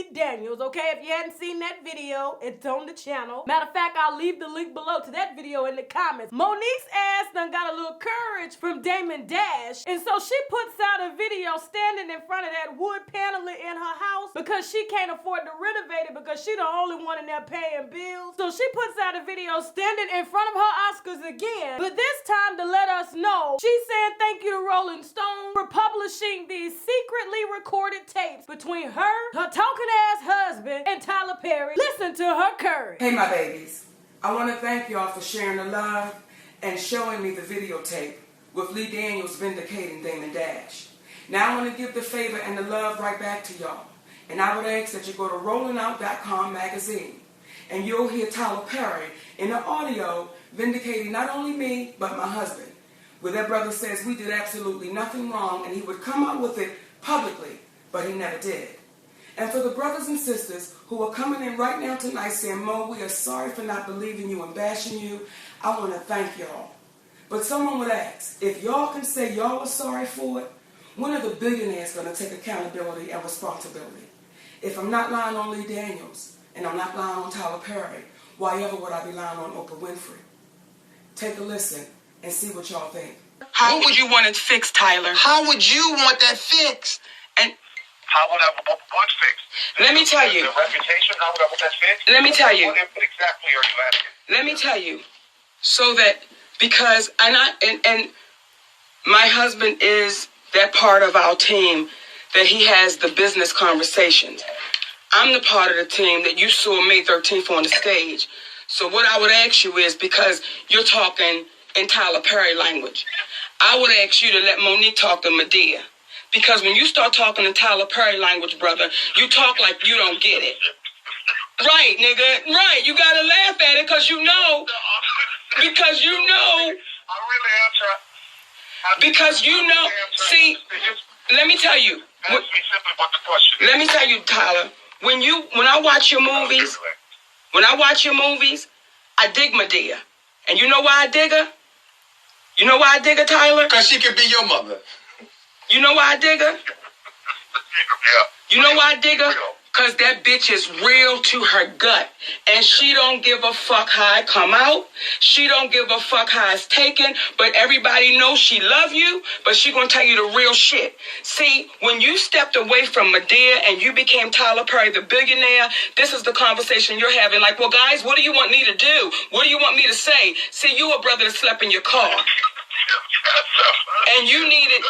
Lee Daniels, okay? If you hadn't seen that video, it's on the channel. Matter of fact, I'll leave the link below to that video in the comments. Monique's ass done got a little courage from Damon Dash, and so she puts out a video standing in front of that wood paneling in her house because she can't afford to renovate it because she the only one in there paying bills. So she puts out a video standing in front of her Oscars again, but this time to let us know she's saying thank you to Rolling Stone for publishing these secretly recorded tapes between her talking ass husband, and Tyler Perry. Listen to her courage. Hey my babies, I want to thank y'all for sharing the love and showing me the videotape with Lee Daniels vindicating Damon Dash. Now I want to give the favor and the love right back to y'all. And I would ask that you go to rollingout.com magazine and you'll hear Tyler Perry in the audio vindicating not only me, but my husband. Where that brother says we did absolutely nothing wrong and he would come out with it publicly, but he never did. And for the brothers and sisters who are coming in right now tonight saying, Mo, we are sorry for not believing you and bashing you, I want to thank y'all. But someone would ask, if y'all can say y'all are sorry for it, when are the billionaires going to take accountability and responsibility? If I'm not lying on Lee Daniels and I'm not lying on Tyler Perry, why ever would I be lying on Oprah Winfrey? Take a listen and see what y'all think. How would you want it fixed, Tyler? How would you want that fixed? And how would I want what fixed? Let me tell you. The reputation, how would I want that fixed? Let me tell you. What exactly are you asking? Let me tell you. So that, because and my husband is that part of our team that he has the business conversations. I'm the part of the team that you saw May 13th on the stage. So what I would ask you is, because you're talking in Tyler Perry language, I would ask you to let Monique talk to Medea. Because when you start talking in Tyler Perry language, brother, you talk like you don't get it. Right, nigga. Right. You gotta laugh at it because you know. Because you know. I really am trying. Because you know. See, let me tell you. Ask me simply what the question is. Let me tell you, Tyler. When I watch your movies, I dig Medea. And you know why I dig her? You know why I dig her, Tyler? Because she could be your mother. You know why I dig her? Yeah. You know why I dig her? Because that bitch is real to her gut. And she don't give a fuck how I come out. She don't give a fuck how it's taken. But everybody knows she love you. But she gonna tell you the real shit. See, when you stepped away from Medea and you became Tyler Perry, the billionaire, this is the conversation you're having. Like, well, guys, what do you want me to do? What do you want me to say? See, you a brother that slept in your car. And you needed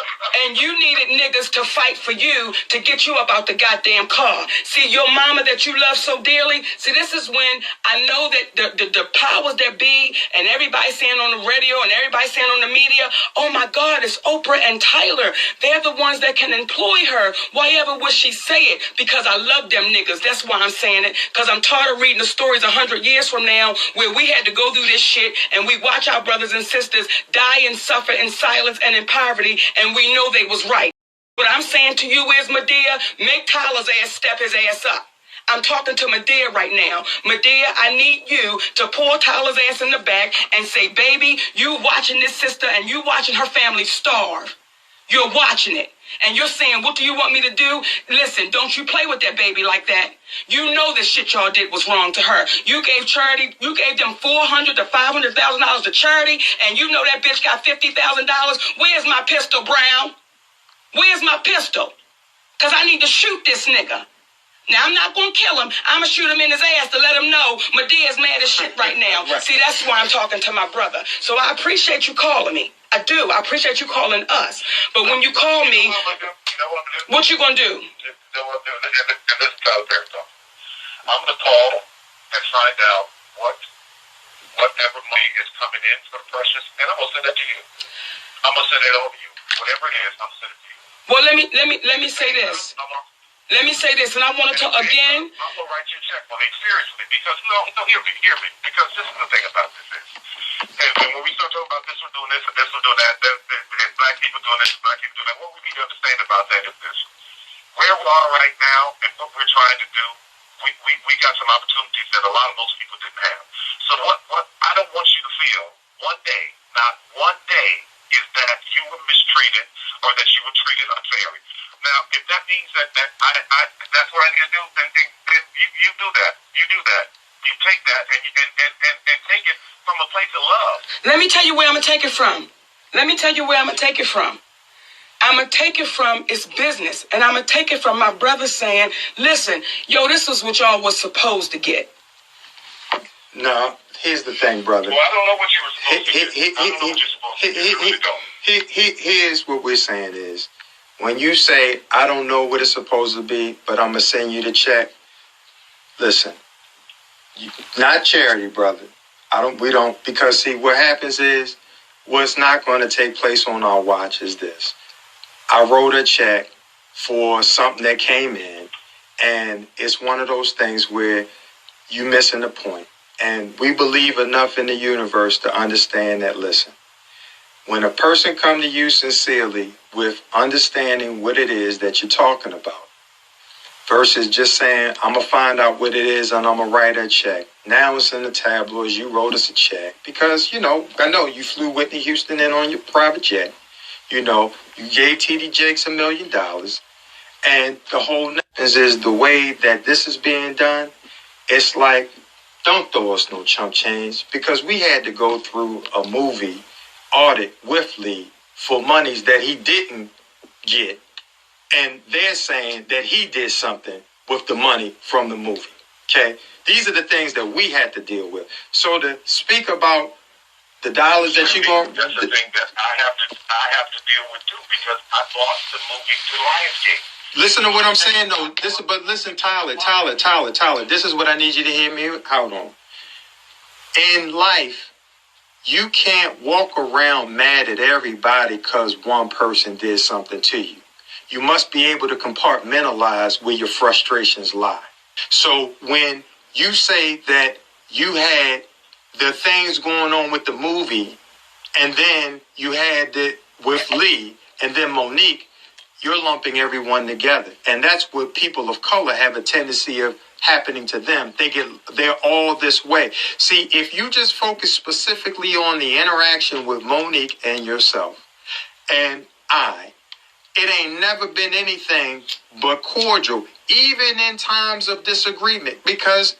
niggas to fight for you to get you up out the goddamn car. See, your mama that you love so dearly. See, this is when I know that the powers that be and everybody saying on the radio and everybody saying on the media, oh my God, it's Oprah and Tyler. They're the ones that can employ her. Why ever would she say it? Because I love them niggas. That's why I'm saying it. Because I'm tired of reading the stories 100 years from now where we had to go through this shit and we watch our brothers and sisters die and suffer in silence and in poverty, and we know they was right. What I'm saying to you is, Medea, make Tyler's ass step his ass up. I'm talking to Medea right now. Medea, I need you to pull Tyler's ass in the back and say, baby, you watching this sister and you watching her family starve. You're watching it. And you're saying, what do you want me to do? Listen, don't you play with that baby like that. You know the shit y'all did was wrong to her. You gave charity, you gave them $400,000 to $500,000 to charity, and you know that bitch got $50,000. Where's my pistol, Brown? Where's my pistol? Because I need to shoot this nigga. Now, I'm not going to kill him. I'm going to shoot him in his ass to let him know Medea's mad as shit right now. Right. See, that's why I'm talking to my brother. So I appreciate you calling me. I do. I appreciate you calling us. But when you call me, what you going to do? I'm going to call and find out whatever money is coming in for the Precious, and I'm going to send it to you. I'm going to send it over to you. Whatever it is, I'll send it to you. Well, let me say this. Let me say this, and I want to talk again. I'm going to write you a check, Monique, seriously, because, no, hear me, because this is the thing about this is, and when we start talking about this one doing this and this one doing that, and black people doing this and black people doing that, what we need to understand about that is this. Where we are right now and what we're trying to do, we got some opportunities that a lot of most people didn't have. So what I don't want you to feel one day, not one day, is that you were mistreated or that you were treated unfairly. Now, if that means that that's what I need to do, then you do that. You do that. You take that and take it from a place of love. Let me tell you where I'm going to take it from. Let me tell you where I'm going to take it from. I'm going to take it from it's business. And I'm going to take it from my brother saying, listen, yo, this is what y'all was supposed to get. No, here's the thing, brother. Well, I don't know what you were supposed to get. I don't know what you're supposed to get. I really don't. Here's what we're saying is, when you say, I don't know what it's supposed to be, but I'm going to send you the check, listen, not charity, brother. We don't, because see, what happens is, what's not going to take place on our watch is this. I wrote a check for something that came in, and it's one of those things where you're missing the point. And we believe enough in the universe to understand that, listen, when a person comes to you sincerely with understanding what it is that you're talking about, versus just saying, I'm going to find out what it is and I'm going to write a check. Now it's in the tabloids, you wrote us a check. Because, I know you flew Whitney Houston in on your private jet. You gave T.D. Jakes $1 million. And the whole is the way that this is being done, it's like, don't throw us no chump change. Because we had to go through a movie audit with Lee for monies that he didn't get. And they're saying that he did something with the money from the movie. Okay? These are the things that we had to deal with. So to speak about the dollars that you're going... That's the thing that I have to deal with too, because I bought the movie to Lionsgate. Listen to what I'm saying, though. But listen, Tyler. This is what I need you to hear me. Hold on. In life, you can't walk around mad at everybody because one person did something to you. You must be able to compartmentalize where your frustrations lie. So when you say that you had the things going on with the movie, and then you had it with Lee, and then Monique, you're lumping everyone together. And that's what people of color have a tendency of happening to them. They're all this way. See, if you just focus specifically on the interaction with Monique and yourself, and it ain't never been anything but cordial, even in times of disagreement, because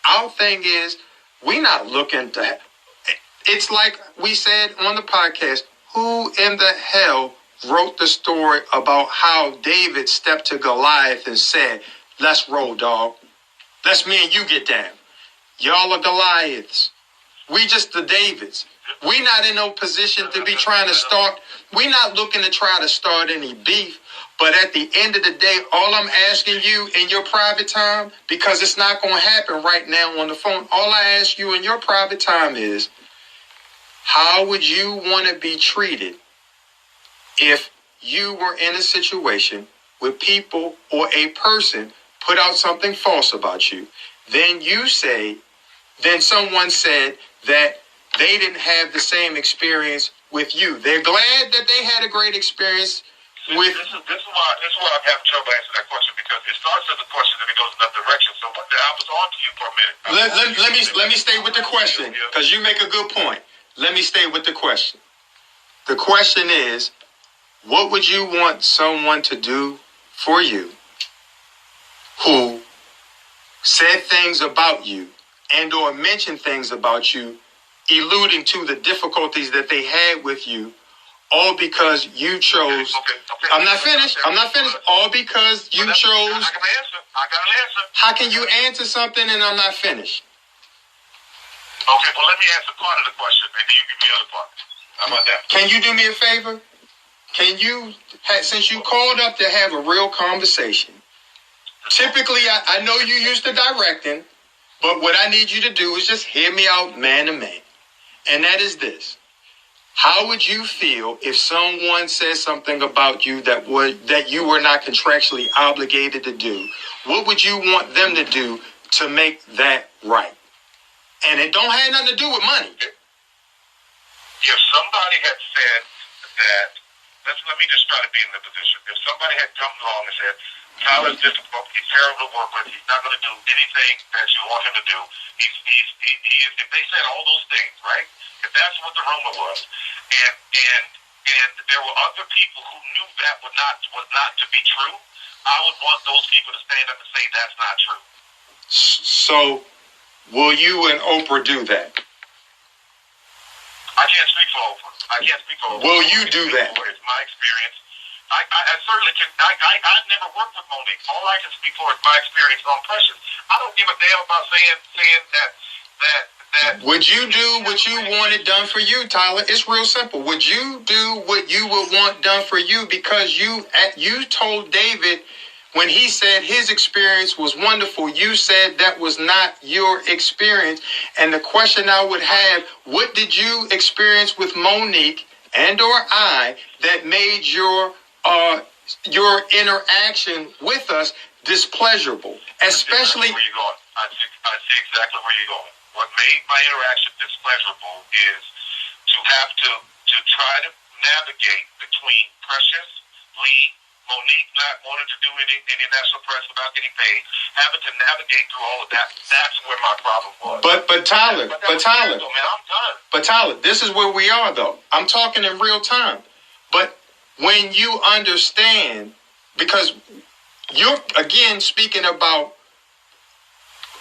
our thing is, we're not looking to... It's like we said on the podcast, who in the hell wrote the story about how David stepped to Goliath and said, let's roll, dog. Let's me and you get down. Y'all are Goliaths. We just the Davids. We not in no position to be trying to start. We not looking to try to start any beef. But at the end of the day, all I'm asking you in your private time, because it's not going to happen right now on the phone, all I ask you in your private time is, how would you want to be treated if you were in a situation where people or a person put out something false about you? Then someone said that they didn't have the same experience with you. They're glad that they had a great experience with... This is why I'm having trouble answering that question, because it starts as a question and it goes in another direction. So I was on to you for a minute. Let me stay with the question, because you make a good point. Let me stay with the question. The question is, what would you want someone to do for you who said things about you and or mentioned things about you, alluding to the difficulties that they had with you, all because you chose... Okay. I'm not finished. All because you chose... I got an answer. How can you answer something and I'm not finished? Okay, well, let me answer part of the question, and then you give me the other part. How about that? Can you do me a favor? Can you, since you called up to have a real conversation, typically I know you used to directing, but what I need you to do is just hear me out man to man. And that is this. How would you feel if someone says something about you that you were not contractually obligated to do? What would you want them to do to make that right? And it don't have nothing to do with money. If somebody had said that, let me just try to be in the position. If somebody had come along and said, Tyler's difficult, he's terrible to work with, he's not going to do anything that you want him to do. If they said all those things, right? If that's what the rumor was, and and there were other people who knew that was not to be true, I would want those people to stand up and say that's not true. So, will you and Oprah do that? I can't speak for Oprah. I can't speak for Oprah. Will you do that? It's my experience. I certainly can. I've never worked with Monique. All I can speak for is my experience on Precious. I don't give a damn about saying that. Would you do what you wanted done for you, Tyler? It's real simple. Would you do what you would want done for you? Because you told David when he said his experience was wonderful, you said that was not your experience. And the question I would have, what did you experience with Monique and or I that made your interaction with us displeasurable? Especially... Where you going? I see exactly where you're going. What made my interaction displeasurable is to have to try to navigate between Precious, Lee, Monique not wanting to do any national press without getting paid, having to navigate through all of that. That's where my problem was. But Tyler, man, I'm done. But Tyler, this is where we are though. I'm talking in real time. But when you understand, because you're again speaking about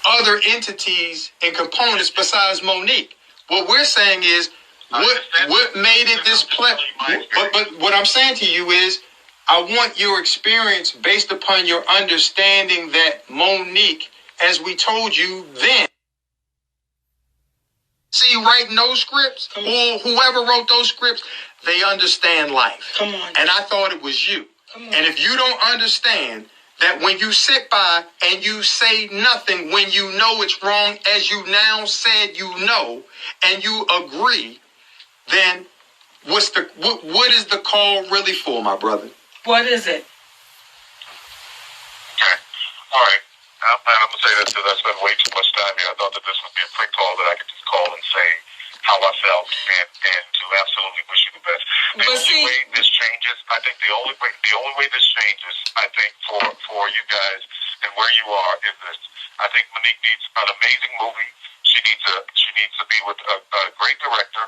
other entities and components besides Monique. What we're saying is what made it this but what I'm saying to you is I want your experience based upon your understanding that Monique, as we told you then, see writing those scripts or whoever wrote those scripts, they understand life. Come on. And I thought it was you. Come on. And if you don't understand that when you sit by and you say nothing when you know it's wrong, as you now said you know, and you agree, then what is the call really for, my brother? What is it? Okay. All right. I'm going to say this because I spent way too much time here. I thought that this would be a quick call that I could just call and say how I felt and to absolutely wish you the best. The only way this changes, I think the only way this changes, I think for you guys and where you are is this. I think Monique needs an amazing movie. She needs to be with a great director.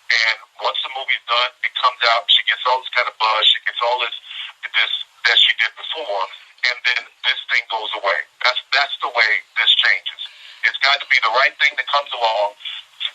And once the movie's done, it comes out. She gets all this kind of buzz. She gets all this that she did before, and then this thing goes away. That's the way this changes. It's got to be the right thing that comes along.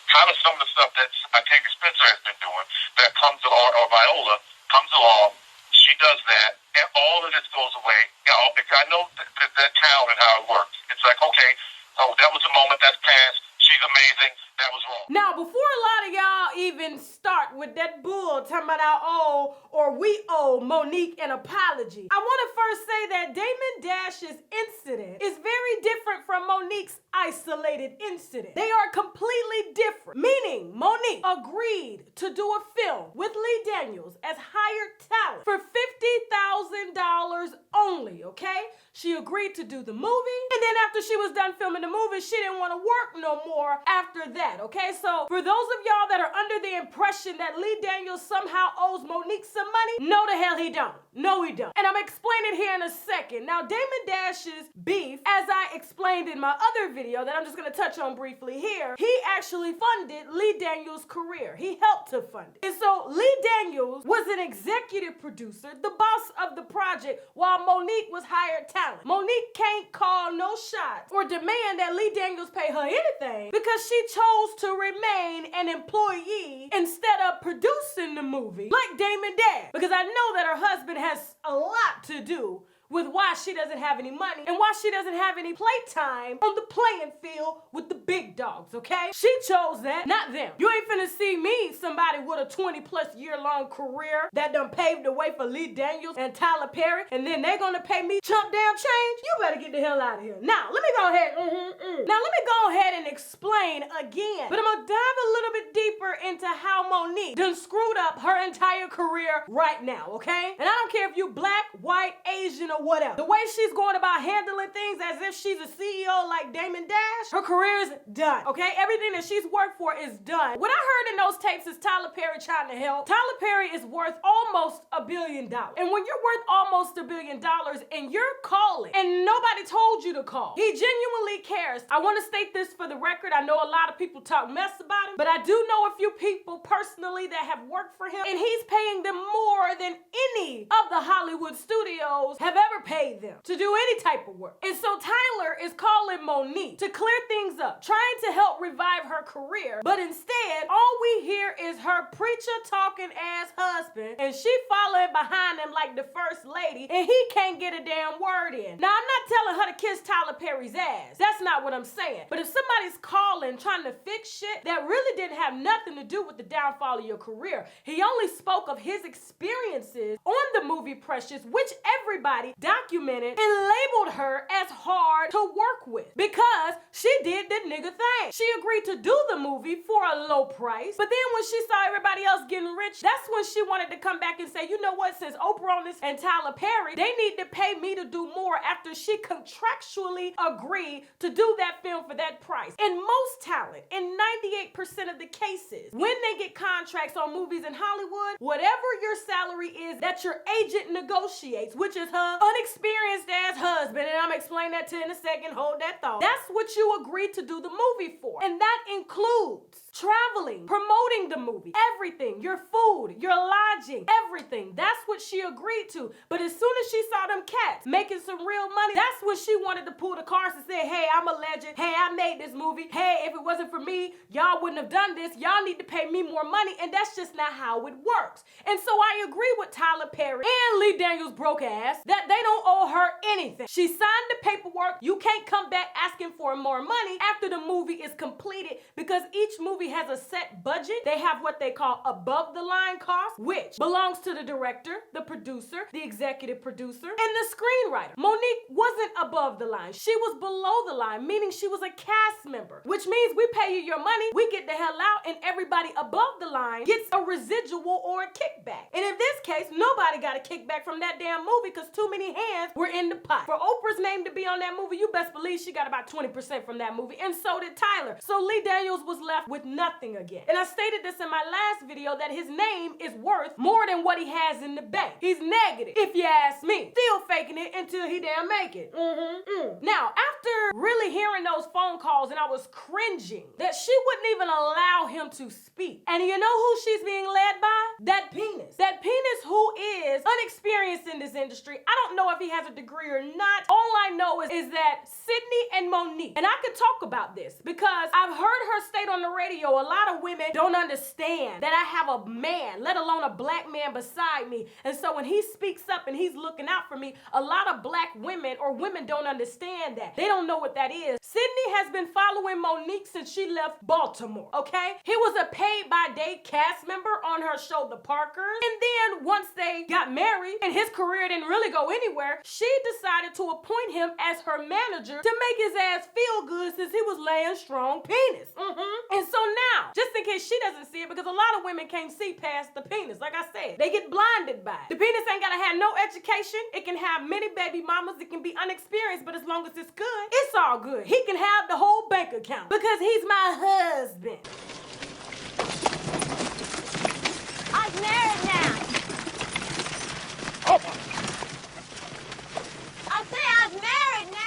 Kind of some of the stuff that Octavia Spencer has been doing that comes along, or Viola comes along. She does that, and all of this goes away. I know that town and how it works. It's like, okay, that was a moment that's passed. She's amazing. That was wrong. Now, before a lot of y'all even start with that bull talking about I owe or we owe Monique an apology, I want to first say that Damon Dash's incident is very different from Monique's isolated incident. They are completely different, meaning Monique agreed to do a film with Lee Daniels as hired talent for $50,000 only, okay? She agreed to do the movie, and then after she was done filming the movie, she didn't want to work no more after that, okay? So for those of y'all that are under the impression that Lee Daniels somehow owes Monique some money, no the hell he don't. No, he don't. And I'm explaining here in a second. Now, Damon Dash's beef, as I explained in my other video that I'm just going to touch on briefly here, he actually funded Lee Daniels' career. He helped to fund it. And so Lee Daniels was an executive producer, the boss of the project, while Monique was hired talent. Monique can't call no shots or demand that Lee Daniels pay her anything because she chose to remain an employee instead of producing the movie like Damon Dash. Because I know that her husband has a lot to do with why she doesn't have any money and why she doesn't have any playtime on the playing field with the big dogs, okay? She chose that, not them. You ain't finna see me, somebody with a 20+ year-long career that done paved the way for Lee Daniels and Tyler Perry, and then they gonna pay me chump down change? You better get the hell out of here. Now, let me go ahead. Now, let me go ahead and explain again, but I'm gonna dive a little bit deeper into how Monique done screwed up her entire career right now, okay? And I don't care if you black, white, Asian, or whatever. The way she's going about handling things as if she's a CEO like Damon Dash, her career is done, okay? Everything that she's worked for is done. What I heard in those tapes is Tyler Perry trying to help. Tyler Perry is worth almost $1 billion. And when you're worth almost $1 billion and you're calling and nobody told you to call, he genuinely cares. I want to state this for the record. I know a lot of people talk mess about him, but I do know a few people personally that have worked for him, and he's paying them any of the Hollywood studios have ever paid them to do any type of work. And so Tyler is calling Monique to clear things up, trying to help revive her career. But instead, all we hear is her preacher talking ass husband, and she following behind him like the first lady, and he can't get a damn word in. Now, I'm not telling her to kiss Tyler Perry's ass. That's not what I'm saying. But if somebody's calling, trying to fix shit that really didn't have nothing to do with the downfall of your career, he only spoke of his experiences on the movie Precious, which everybody documented and labeled her as hard to work with because she did the nigga thing. She agreed to do the movie for a low price, but then when she saw everybody else getting rich, that's when she wanted to come back and say, you know what, since Oprah on this and Tyler Perry, they need to pay me to do more after she contractually agreed to do that film for that price. And most talent, in 98% of the cases, when they get contracts on movies in Hollywood, whatever your salary is that your agent negotiates, which is her unexperienced ass husband, and I'm gonna explain that to you in a second, hold that thought. That's what you agreed to do the movie for. And that includes traveling, promoting the movie, everything, your food, your lodging, everything. That's what she agreed to. But as soon as she saw them cats making some real money, that's when she wanted to pull the cards and say, hey, I'm a legend. Hey, I made this movie. Hey, if it wasn't for me, y'all wouldn't have done this. Y'all need to pay me more money. And that's just not how it works. And so I agree with Tyler Perry and Lee Daniels' broke ass that they don't owe her anything. She signed the paperwork. You can't come back asking for more money after the movie is completed because each movie has a set budget. They have what they call above the line costs, which belongs to the director, the producer, the executive producer, and the screenwriter. Monique wasn't above the line. She was below the line, meaning she was a cast member, which means we pay you your money, we get the hell out, and everybody above the line gets a residual or a kickback. And in this case, nobody got a kickback from that damn movie because too many hands were in the pot. For Oprah's name to be on that movie, you best believe she got about 20% from that movie, and so did Tyler. So Lee Daniels was left with nothing again. And I stated this in my last video that his name is worth more than what he has in the bank. He's negative, if you ask me. Still faking it until he damn make it. Now, after really hearing those phone calls, and I was cringing that she wouldn't even allow him to speak. And you know who she's being led by? That penis. That penis who is unexperienced in this industry. I don't know if he has a degree or not. All I know is that Sidney and Monique, and I could talk about this because I've heard her state on the radio, a lot of women don't understand that I have a man, let alone a black man beside me. And so when he speaks up and he's looking out for me, a lot of black women or women don't understand that. They don't know what that is. Sidney has been following Monique since she left Baltimore, okay? He was a paid-by-day cast member on her show, The Parkers. And then once they got married and his career didn't really go anywhere, she decided to appoint him as her manager to make his ass feel good since he was laying strong penis. And so now, just in case she doesn't see it, because a lot of women can't see past the penis, like I said, they get blinded by it. The penis ain't gotta have no education. It can have many baby mamas. It can be unexperienced, but as long as it's good, it's all good. He can have the whole bank account because he's my husband. I'm married now. I say I'm married now.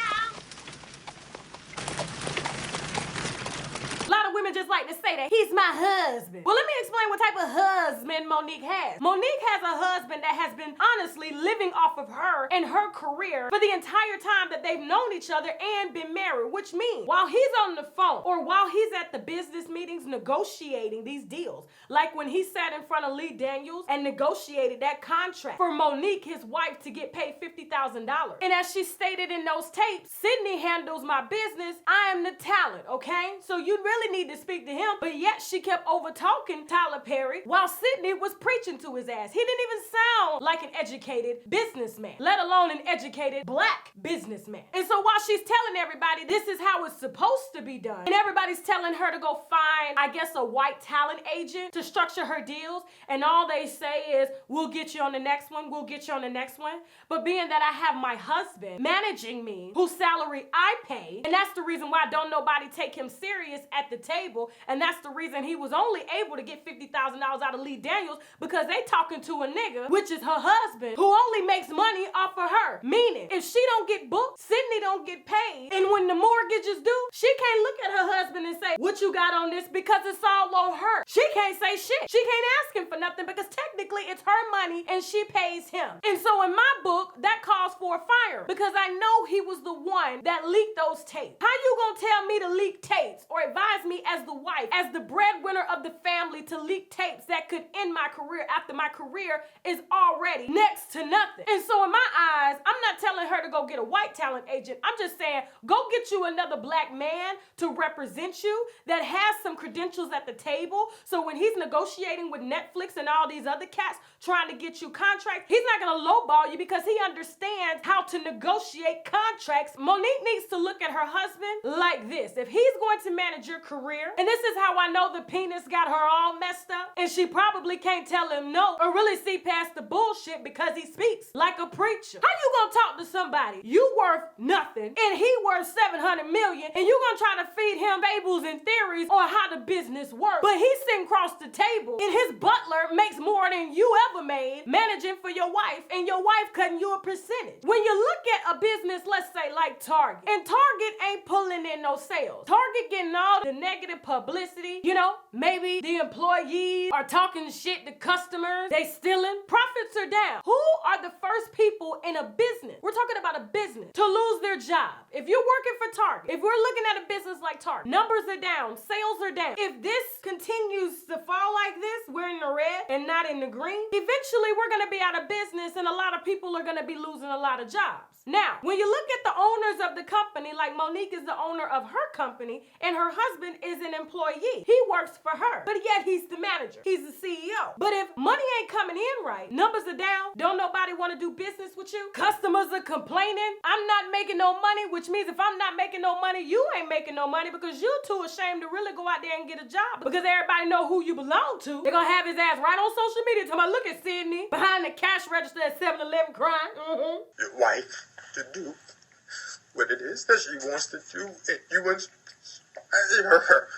A lot of women just like to say that he's my husband. Well, let me explain what type of husband Monique has. Monique has a husband that has been honestly living off of her and her career for the entire time that they've known each other and been married, which means while he's on the phone or while he's at the business meetings negotiating these deals, like when he sat in front of Lee Daniels and negotiated that contract for Monique, his wife, to get paid $50,000. And as she stated in those tapes, Sidney handles my business. I am the talent, okay? So you really need to speak to him, but yet she kept over talking Tyler Perry while Sidney was preaching to his ass. He didn't even sound like an educated businessman, let alone an educated black businessman. And so while she's telling everybody this is how it's supposed to be done, and everybody's telling her to go find, I guess, a white talent agent to structure her deals, and all they say is, we'll get you on the next one, we'll get you on the next one. But being that I have my husband managing me, whose salary I pay, and that's the reason why don't nobody take him serious at the table, and that's the reason he was only able to get $50,000 out of Lee Daniels, because they talking to a nigga, which is her husband, who only makes money off of her. Meaning, if she don't get booked, Sidney don't get paid. And when the mortgage is due, she can't look at her husband and say, what you got on this? Because it's all on her. She can't say shit. She can't ask him for nothing because technically it's her money and she pays him. And so in my book, that calls for a fire because I know he was the one that leaked those tapes. How you gonna tell me to leak tapes or advise me as the wife, as the breadwinner of the family, to leak tapes that could end my career after my career is already next to nothing? And so in my eyes, I'm not telling her to go get a white talent agent. I'm just saying, go get you another black man to represent you that has some credentials at the table. So when he's negotiating with Netflix and all these other cats trying to get you contracts, he's not gonna lowball you because he understands how to negotiate contracts. Monique needs to look at her husband like this. If he's going to manage your career, and this is how I know the penis got her all messed up, and she probably can't tell him no or really see past the bullshit because he speaks like a preacher. How you gonna talk to somebody you worth nothing and he worth 700 million and you gonna try to feed him fables and theories on how the business works, but he's sitting across the table and his butler makes more than you ever made managing for your wife and your wife cutting you a percentage? When you look at a business, let's say like Target, and Target ain't pulling in no sales. Target getting all the negative publicity, you know, maybe the employees are talking shit to customers, they stealing, profits are down. Who are the first people in a business? We're talking about a business to lose their job. If you're working for Target, if we're looking at a business like Target, numbers are down, sales are down. If this continues to fall like this, we're in the red and not in the green, eventually we're gonna be out of business and a lot of people are gonna be losing a lot of jobs. Now, when you look at the owners of the company, like Monique is the owner of her company and her husband is an employee. He works for her, but yet he's the manager. He's the CEO. But if money ain't coming in right, numbers are down, don't nobody want to do business with you, customers are complaining, I'm not making no money, which means if I'm not making no money, you ain't making no money because you too ashamed to really go out there and get a job because everybody know who you belong to. They're gonna have his ass right on social media talking about, look at Sidney behind the cash register at 7-Eleven crying. Your wife to do what it is that she wants to do, and you inspire her,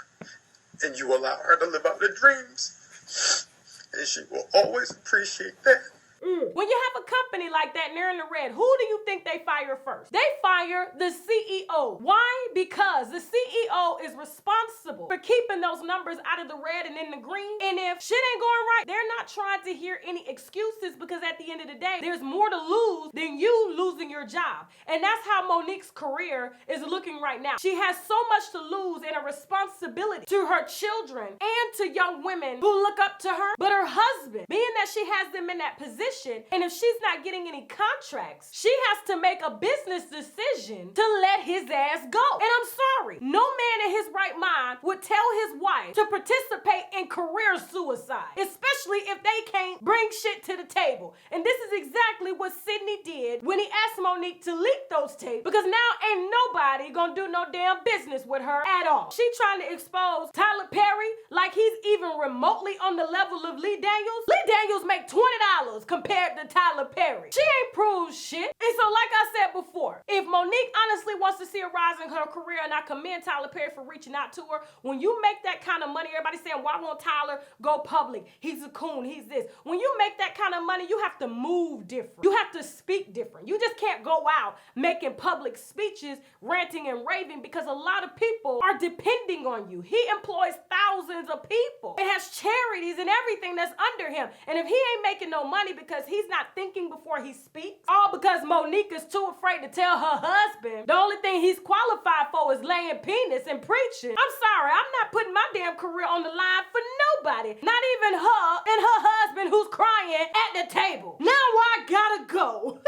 and you allow her to live out her dreams, and she will always appreciate that. When you have a company like that and they're in the red, who do you think they fire first? They fire the CEO. Why? Because the CEO is responsible for keeping those numbers out of the red and in the green. And if shit ain't going right, they're not trying to hear any excuses because at the end of the day, there's more to lose than you losing your job. And that's how Monique's career is looking right now. She has so much to lose and a responsibility to her children and to young women who look up to her. But her husband, being that she has them in that position, and if she's not getting any contracts, she has to make a business decision to let his ass go. And I'm sorry, no man in his right mind would tell his wife to participate in career suicide, especially if they can't bring shit to the table. And this is exactly what Sidney did when he asked Monique to leak those tapes, because now ain't nobody gonna do no damn business with her at all. She trying to expose Tyler Perry like he's even remotely on the level of Lee Daniels. Lee Daniels make $20 compared to Tyler Perry. She ain't proved shit. And so like I said before, if Monique honestly wants to see a rise in her career, and I commend Tyler Perry for reaching out to her, when you make that kind of money, everybody's saying, why won't Tyler go public? He's a coon, he's this. When you make that kind of money, you have to move different. You have to speak different. You just can't go out making public speeches, ranting and raving, because a lot of people are depending on you. He employs thousands of people and has charities and everything that's under him. And if he ain't making no money because he's not thinking before he speaks, all because Monique is too afraid to tell her husband the only thing he's qualified for is laying penis and preaching. I'm sorry, I'm not putting my damn career on the line for nobody, not even her and her husband who's crying at the table. Now I gotta go.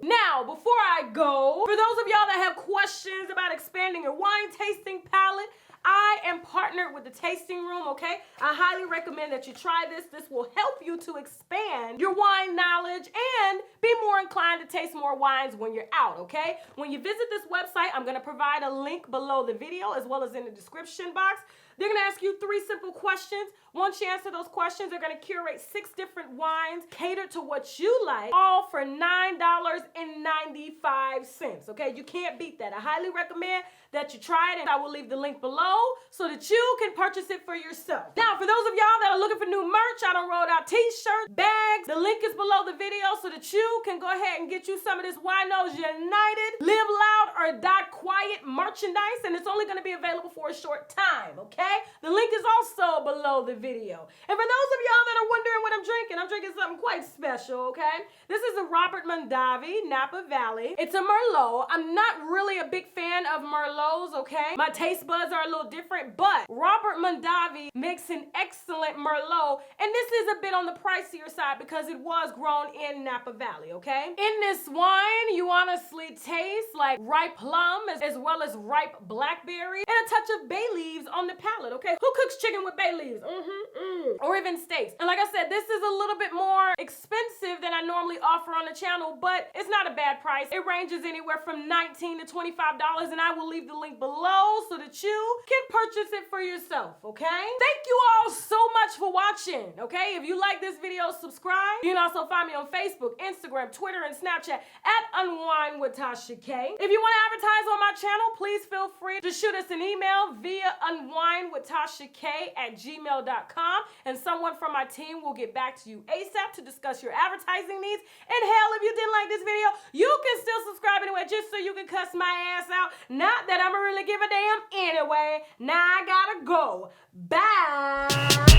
Now, before I go, for those of y'all that have questions about expanding your wine tasting palette, I am partnered with the Tasting Room, okay? I highly recommend that you try this. This will help you to expand your wine knowledge and be more inclined to taste more wines when you're out, okay? When you visit this website, I'm gonna provide a link below the video as well as in the description box. They're gonna ask you 3 simple questions. Once you answer those questions, they're gonna curate 6 different wines catered to what you like, all for $9.95. Okay, you can't beat that. I highly recommend that you try it, and I will leave the link below so that you can purchase it for yourself. Now, for those of y'all that are looking for new merch, I done rolled out t-shirts, bags. The link is below the video so that you can go ahead and get you some of this Winos United, Live Loud or Die Quiet merchandise, and it's only gonna be available for a short time, okay? The link is also below the video. And for those of y'all that are wondering what I'm drinking something quite special, okay? This is a Robert Mondavi Napa Valley. It's a Merlot. I'm not really a big fan of Merlots, okay? My taste buds are a little different, but Robert Mondavi makes an excellent Merlot, and this is a bit on the pricier side because it was grown in Napa Valley, okay? In this wine, you honestly taste like ripe plum as well as ripe blackberry and a touch of bay leaves on the palate, okay? Who cooks chicken with bay leaves? Or even steaks. And like I said, this is a little bit more expensive than I normally offer on the channel, but it's not a bad price. It ranges anywhere from $19 to $25, and I will leave the link below so that you can purchase it for yourself, okay? Thank you all so much for watching, okay? If you like this video, subscribe. You can also find me on Facebook, Instagram, Twitter, and Snapchat at UNWINEWITHTASHAK. If you want to advertise on my channel, please feel free to shoot us an email via unwinewithtashak@gmail.com, and someone from my team will get back to you ASAP to discuss your advertising needs. And hell, if you didn't like this video, you can still subscribe anyway just so you can cuss my ass out. Not that I'ma really give a damn anyway. Now I gotta go. Bye.